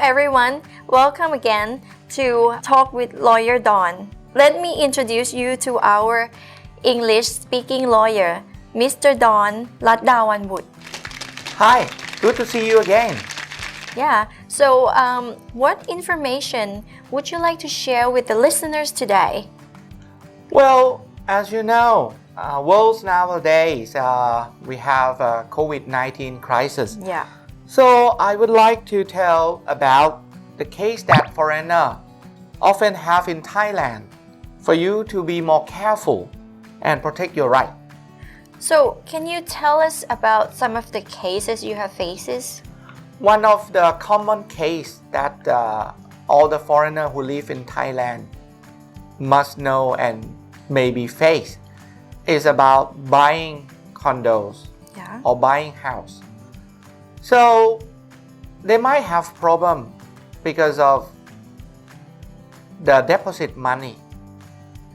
everyone, welcome again to Talk with Lawyer Don. Let me introduce you to our English-speaking lawyer, Mr. Don Latdawanwood. Hi, good to see you again. Yeah, so what information would you like to share with the listeners today? Well, as you know, world nowadays, we have a COVID-19 crisis. Yeah. So I would like to tell about the case that foreigners often have in Thailand for you to be more careful and protect your right. So can you tell us about some of the cases you have faces? One of the common case that all the foreigners who live in Thailand must know and maybe face is about buying condos or buying house. So they might have problem because of the deposit money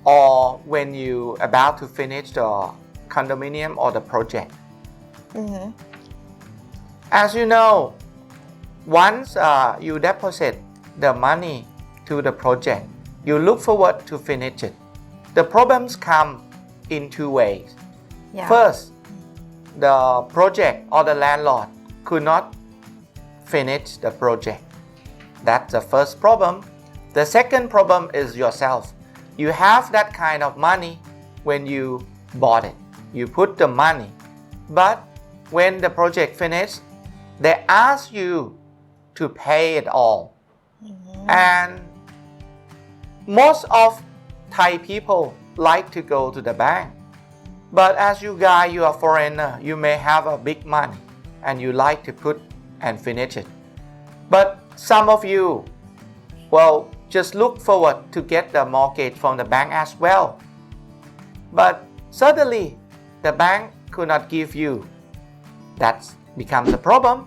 or when you about to finish the condominium or the project. As you know, once you deposit the money to the project, you look forward to finish it. The problems come in two ways. First, the project or the landlord could not finish the project. That's the first problem. The second problem is yourself. You have that kind of money when you bought it. You put the money, but when the project finished, they ask you to pay it all. And most of Thai people like to go to the bank. But as you guys, you are foreigner, you may have a big money and you like to put and finish it. But some of you, well, just look forward to get the mortgage from the bank as well. But suddenly, the bank could not give you. That becomes a problem.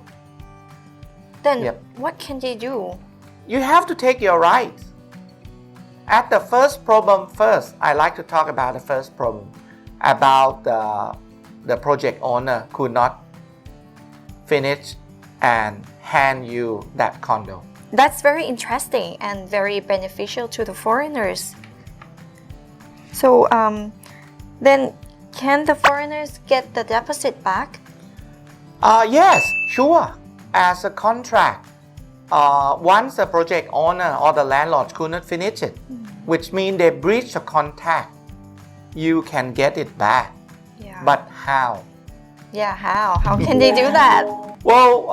Then what can they do? You have to take your rights. At the first problem first, I like to talk about the first problem, about the project owner could not finish and hand you that condo. That's very interesting and very beneficial to the foreigners. So then can the foreigners get the deposit back? Yes, sure. As a contract, once the project owner or the landlord could not finish it, which means they breached a contract, you can get it back. But how? How can they do that? Well,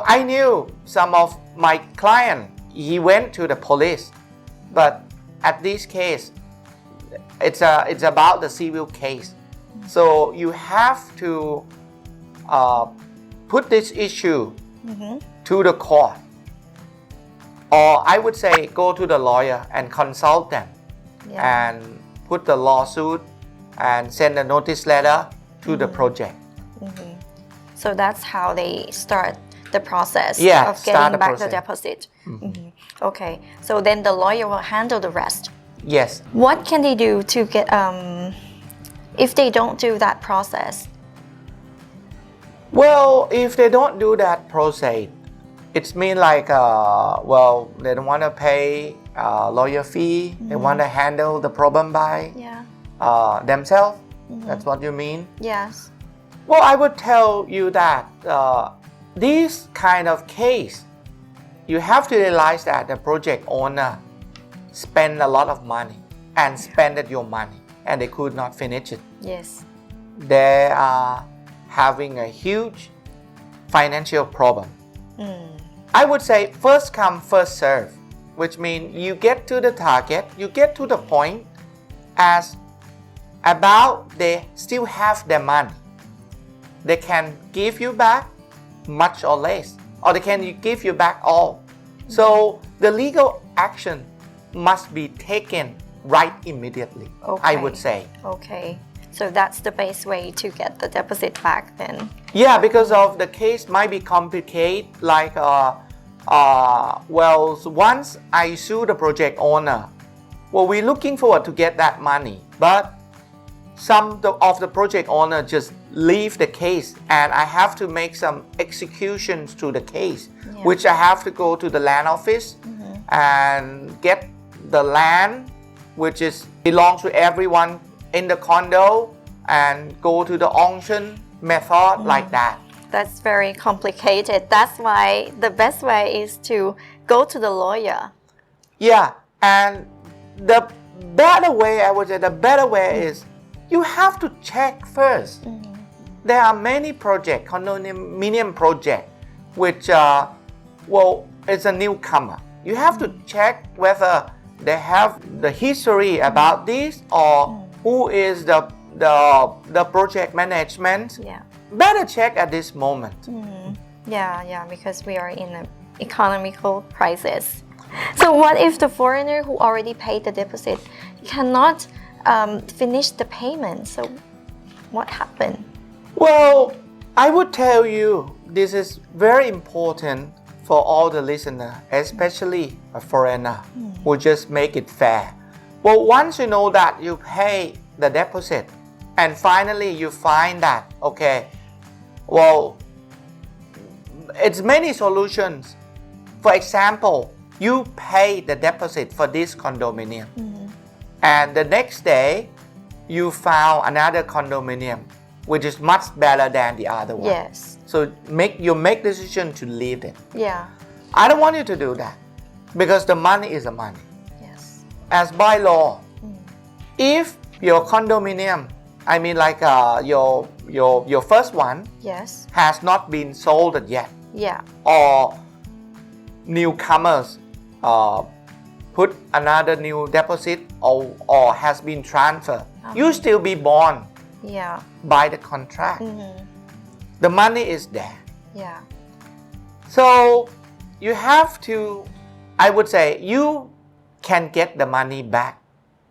I knew some of my client. He went to the police, but at this case, it's about the civil case. So you have to put this issue to the court, or I would say go to the lawyer and consult them and put the lawsuit and send a notice letter to the project. So that's how they start the process of getting back the deposit. Okay, so then the lawyer will handle the rest. Yes. What can they do to get if they don't do that process? Well, if they don't do that process, it's mean like well, they don't want to pay lawyer fee. They want to handle the problem by themselves. That's what you mean? Yes. Well, I would tell you that this kind of case, you have to realize that the project owner spent a lot of money and spent your money and they could not finish it. Yes. They are having a huge financial problem. I would say first come, first serve, which means you get to the target, you get to the point as about they still have their money. They can give you back much or less, or they can give you back all. So the legal action must be taken right immediately, I would say. Okay, so that's the best way to get the deposit back then. Yeah, because of the case might be complicated, like well, once I sue the project owner, well, we're looking forward to get that money, but some of the project owner just leave the case and I have to make some executions to the case, Yeah. which I have to go to the land office and get the land which is belongs to everyone in the condo and go to the auction method like that. That's very complicated. That's why the best way is to go to the lawyer. Yeah, and the better way, I would say, the better way is you have to check first. There are many projects, condominium project, which it's a newcomer. You have to check whether they have the history about this or who is the project management. Yeah. Better check at this moment. Yeah, because we are in an economical crisis. So what if the foreigner who already paid the deposit cannot finish the payment? So what happened? Well, I would tell you this is very important for all the listeners, especially a foreigner who just make it fair. Well, once you know that you pay the deposit and finally you find that, okay, well, it's many solutions. For example, you pay the deposit for this condominium and the next day you found another condominium which is much better than the other one. Yes. So you make decision to leave it. Yeah. I don't want you to do that because the money is the money. Yes. As by law, if your condominium, I mean like your first one Yes. has not been sold yet, Yeah. or newcomers put another new deposit or has been transferred, you still be bound Yeah. by the contract. The money is there. Yeah. So you have to, I would say, you can get the money back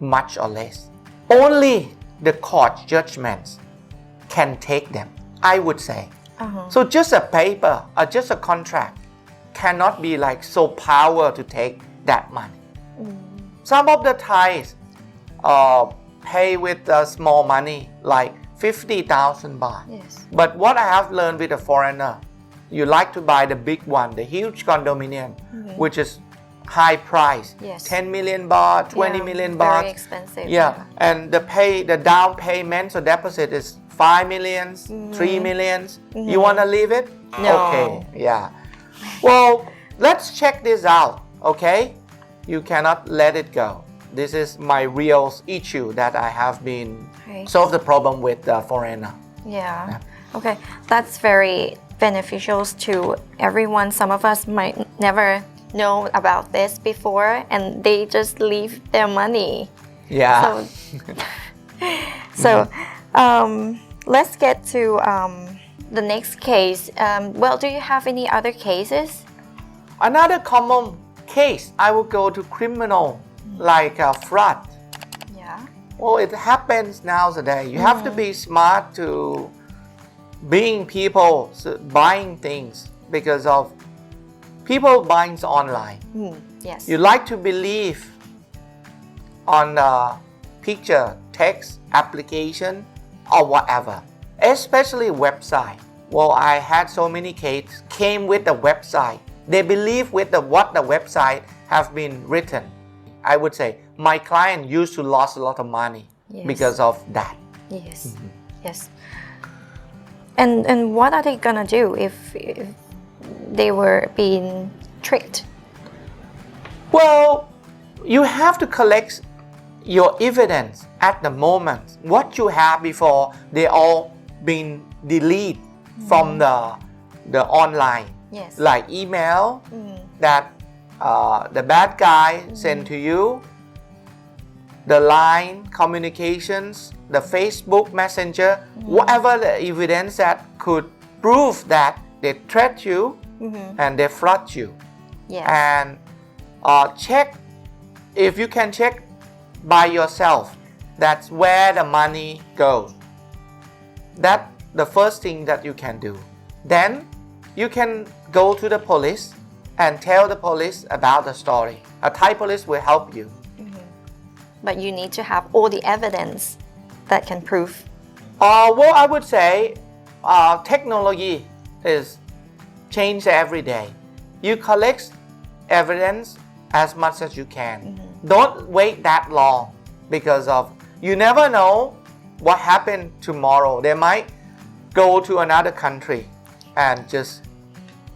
much or less. Only the court judgments can take them, I would say. So just a paper or just a contract cannot be like so power to take that money. Some of the Thais pay with small money like 50,000 baht. Yes. But what I have learned with a foreigner, you like to buy the big one, the huge condominium, which is high price, Yes. 10 million baht, 20 million baht. Very expensive. Yeah, and the down payment, so deposit is 5 millions, 3 millions. You want to leave it? No. Okay, yeah. Well, let's check this out, okay? You cannot let it go. This is my real issue that I have been Right. solve the problem with the foreigner. Yeah. Okay. That's very beneficial to everyone. Some of us might never know about this before and they just leave their money. Yeah. So let's get to the next case. Well, do you have any other cases? Another common case, I will go to criminal, like fraud. Yeah. Well, it happens nowadays. You have to be smart to being people buying things because of people buying online. Yes. You like to believe on picture, text, application, or whatever, especially website. Well, I had so many cases came with the website. They believe with what the website have been written. I would say my client used to lose a lot of money because of that. Yes. Yes. And what are they gonna do if they were being tricked? Well, you have to collect your evidence at the moment. What you have before they all been deleted from the online, Yes. like email that the bad guy sent to you, the line communications, the Facebook Messenger, whatever the evidence that could prove that they threat you and they fraud you. Yes. And check, if you can check by yourself, that's where the money goes. That's the first thing that you can do. Then you can go to the police and tell the police about the story. A Thai police will help you. But you need to have all the evidence. that can prove? Well, I would say technology is changed every day. You collect evidence as much as you can. Don't wait that long because of you never know what happened tomorrow. They might go to another country and just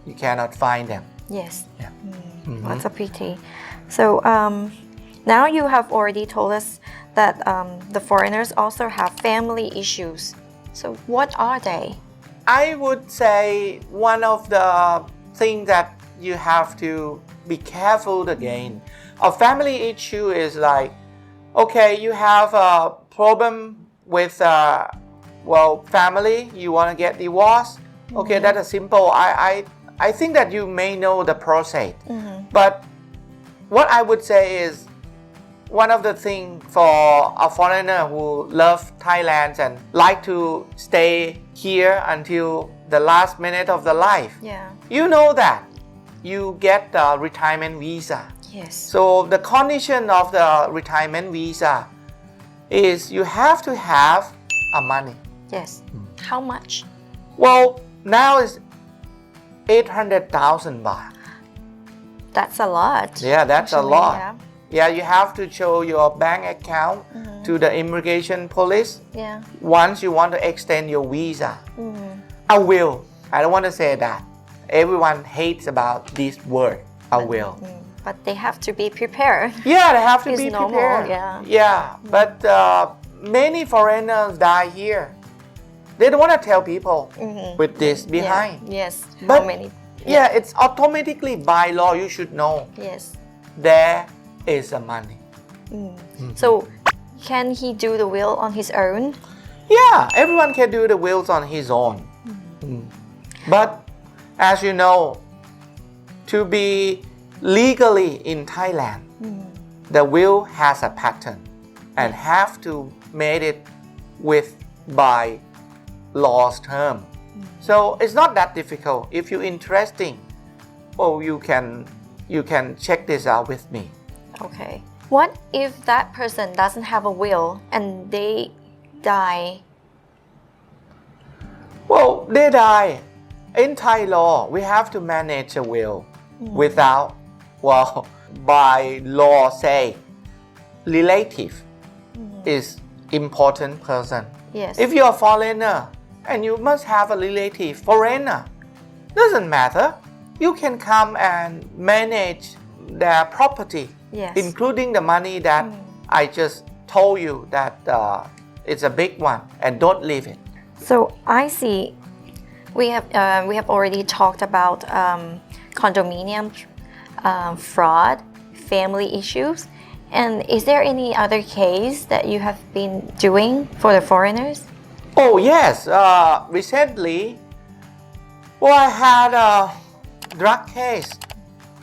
you cannot find them. Yes. Yeah. That's a pity. So now you have already told us that the foreigners also have family issues. So what are they? I would say one of the things that you have to be careful again. A family issue is like, okay, you have a problem with family, you want to get divorced. Okay, that is simple. I think that you may know the process. But what I would say is one of the things for a foreigner who love Thailand and like to stay here until the last minute of the life. Yeah. You know that you get the retirement visa. Yes. So the condition of the retirement visa is you have to have a money. Yes. How much? Well, now it's 800,000 baht. That's a lot. Yeah, that's a actually, lot. Yeah. Yeah, you have to show your bank account to the immigration police Yeah. once you want to extend your visa. I will. I don't want to say that. Everyone hates about this word. I will. But they have to be prepared. Yeah, they have to It's be normal, prepared. yeah. Yeah, but many foreigners die here. They don't want to tell people with this behind. Yeah. Yes. But How many? Yeah, it's automatically by law. You should know Yes. there is a money. So can he do the will on his own? Yeah, everyone can do the wills on his own. But as you know, to be legally in Thailand, the will has a pattern and have to make it with by law's term. So it's not that difficult. If you're interested, well, you can check this out with me. Okay. What if that person doesn't have a will and they die? Well, they die. In Thai law, we have to manage a will without, well, by law say, relative is important person. Yes. If you're a foreigner and you must have a relative, foreigner, doesn't matter. You can come and manage their property, Yes. including the money that I just told you that it's a big one, and don't leave it. So I see. We have already talked about condominium fraud, family issues, and is there any other case that you have been doing for the foreigners? Oh yes, recently, well, I had a drug case,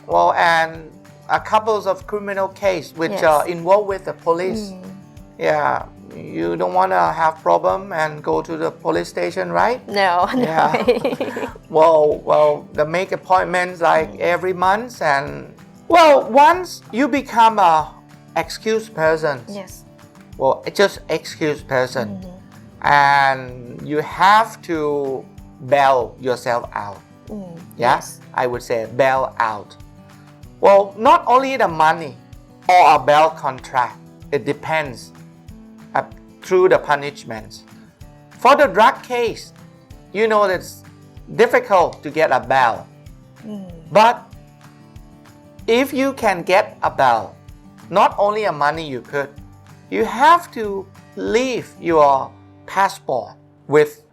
well, and a couple of criminal case which Yes. are involved with the police. Yeah, you don't want to have problem and go to the police station, right? No, no Yeah. way. Well, they make appointments like every month, and well, once you become a excused person, Yes. well, just excused person, and you have to bail yourself out. Yeah, Yes. I would say bail out. Well, not only the money or a bail contract, it depends through the punishments. For the drug case, you know it's difficult to get a bail. But if you can get a bail, not only a money you could, you have to leave your passport with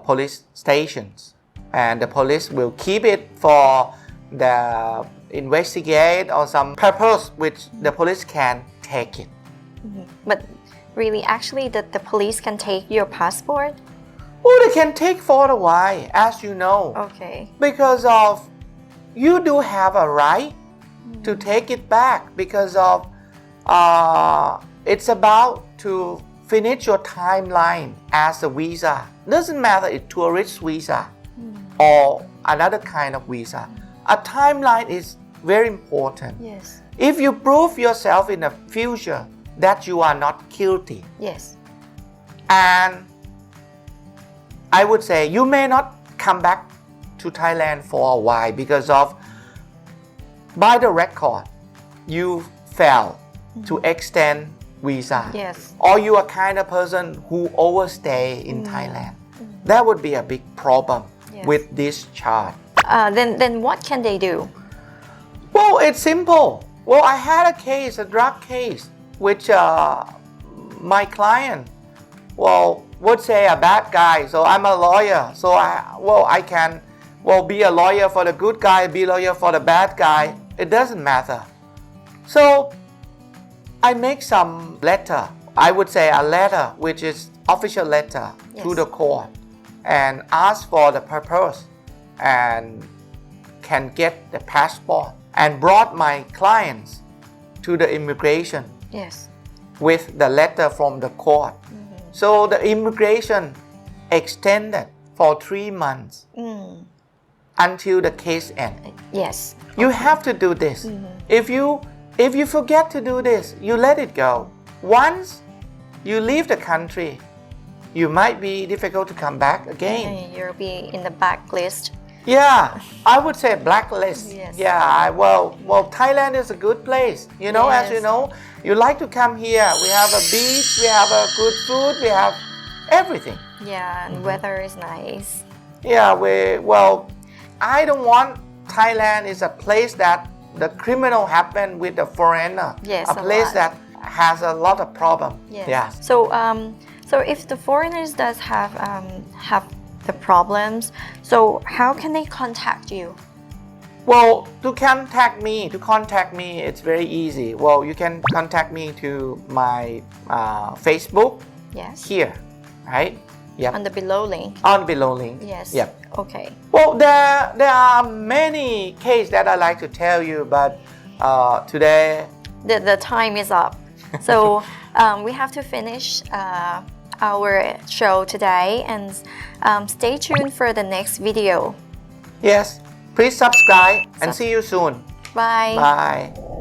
police stations, and the police will keep it for the investigate or some purpose which the police can take it. But really, actually, the police can take your passport? Oh, they can take for a while, as you know, Okay. because of you do have a right to take it back because of it's about to finish your timeline as a visa. Doesn't matter if tourist visa or another kind of visa. A timeline is very important. Yes. If you prove yourself in the future that you are not guilty, Yes. And I would say you may not come back to Thailand for a while because of, by the record, you fail to extend visa. Yes. Or you are kind of person who overstay in Thailand. That would be a big problem Yes. with this chart. Then what can they do? Well, it's simple. Well, I had a case, a drug case, which my client, well, would say a bad guy. So I'm a lawyer. So I can, be a lawyer for the good guy, be a lawyer for the bad guy. It doesn't matter. So I make some letter. I would say a letter, which is official letter to Yes. the court, and ask for the purpose and can get the passport, and brought my clients to the immigration Yes. with the letter from the court. So the immigration extended for 3 months until the case ends. Yes. You have to do this. If you forget to do this, you let it go. Once you leave the country, you might be difficult to come back again. And you'll be in the blacklist. Yeah, I would say blacklist. Yes. Yeah, well, Thailand is a good place. You know, as Yes. you know, you like to come here. We have a beach, we have a good food, we have everything. Yeah, and weather is nice. Yeah, I don't want Thailand is a place that the criminal happen with the foreigner. Yes, a a place lot. that has a lot of problem. Yes. Yes. So if the foreigners does have the problems, so how can they contact you? Well, to contact me, it's very easy. Well, you can contact me to my Facebook Yes. here, right? Yep. On the below link. On below link. Yes. Yep. Okay. Well, there are many cases that I like to tell you, but today, The time is up. So we have to finish our show today, and stay tuned for the next video. yes, please subscribe and Sub- see you soon. Bye. Bye.